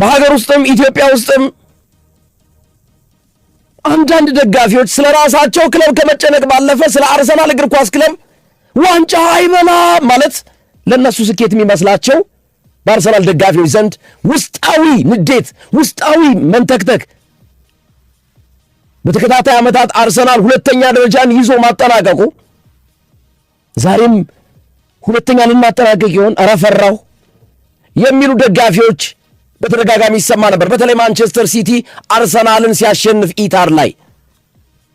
በሀገር ውስጥም ኢትዮጵያ ውስጥም አንዳንድ ደጋፊዎች ስለራሳቸው ክለብ ከመጨነቅ ባለፈ ስለ አርሰናል እግር ኳስ ክለብ ዋንጫ አይበላ ማለት ለነሱ ስኬት የሚመስላቸው በአርሰናል ደጋፊዎች ዘንድ ውስጣዊ ንዴት፣ ውስጣዊ መንተክተክ በተከታታይ ዓመታት አርሰናል ሁለተኛ ደረጃን ይዞ ማጠናቀቁ ዛሬም ሁለተኛ ልናጠናቀቅ ይሆን አረፈራው የሚሉ ደጋፊዎች በተደጋጋሚ ይሰማ ነበር። በተለይ ማንቸስተር ሲቲ አርሰናልን ሲያሸንፍ ኢታር ላይ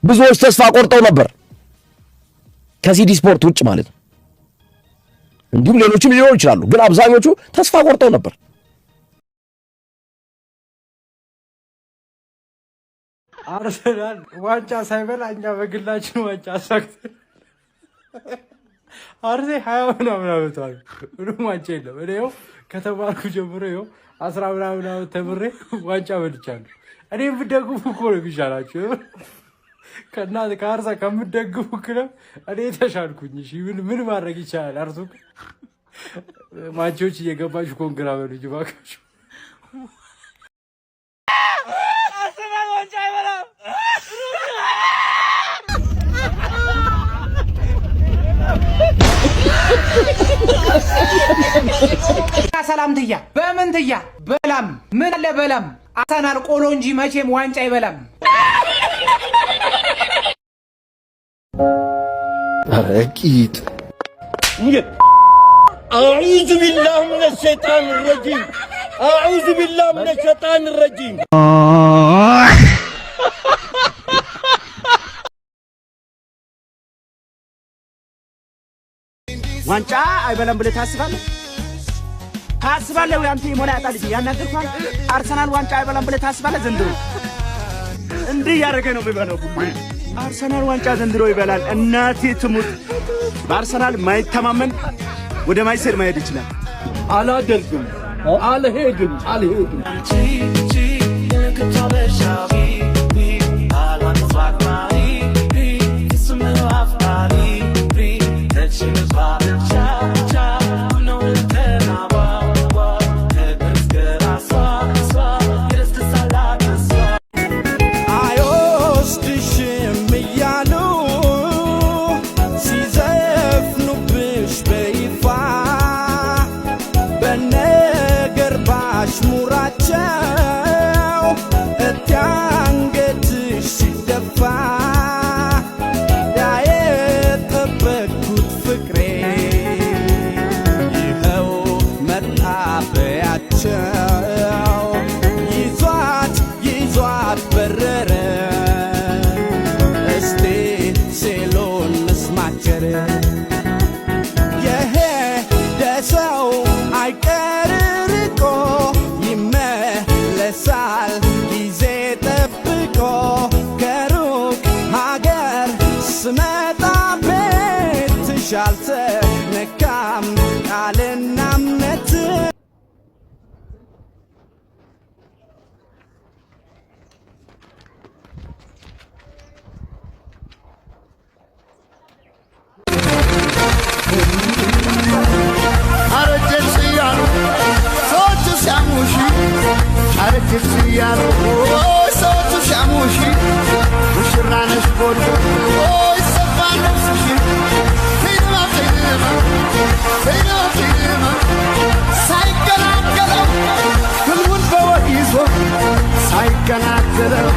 ብዙዎች ተስፋ ቆርጠው ነበር፣ ከሲዲ ስፖርት ውጭ ማለት ነው። እንዲሁም ሌሎችም ሊኖሩ ይችላሉ፣ ግን አብዛኞቹ ተስፋ ቆርጠው ነበር። አርሰናል ዋንጫ ሳይበላ እኛ በግላችን ዋንጫ አሳክተን አርሴ 20 ምናምን አመቷል ምንም ዋንጫ የለም። እኔ ይኸው ከተማርኩ ጀምሮ ይኸው 10 ምናምን አመት ተምሬ ዋንጫ በልቻለሁ። እኔ የምትደግፉ እኮ ነው የሚሻላችሁ። ከእናት ከአርሳ ከምትደግፉ ክለብ እኔ ተሻልኩኝ። እሺ ምን ማድረግ ይቻላል? አርሱ ማንቾች እየገባችሁ ኮንግራ በሉኝ እባካችሁ። አርሰናል ዋንጫ አይበላም። ሰላምትያ በምንትያ በላም ምን አለ በላም አርሰናል ቆሎ እንጂ መቼም ዋንጫ አይበላም። አረቂት አዑዙ ቢላህ ሚነ ሸይጣን ረጂም አዑዙ ቢላህ ሚነ ሸይጣን ረጂም። ዋንጫ አይበላም ብለህ ታስባለህ? ታስባለህ ወይ አንተ? የሞላ ያጣ ልጅ ያናገርኳል። አርሰናል ዋንጫ አይበላም ብለህ ታስባለህ? ዘንድሮ እንዲህ ያደረገ ነው የሚበላው ሁሉ። አርሰናል ዋንጫ ዘንድሮ ይበላል። እናቴ ትሙት። በአርሰናል ማይተማመን ወደ ማይሰድ ማሄድ ይችላል። አላደርግም፣ አልሄድም። ነካም ቃልና እምነት አረጀች እያሉ ሰዎቹ ሲያሙሽ አረጀች እያሉ ሰዎቹ ሲያሙሽ ሙሽራ ነሽ ቦሎ ይሰፋ ነፍስሽ ሳይገናገለው ህልሙን በወድ ይዞ ሳይገናገለው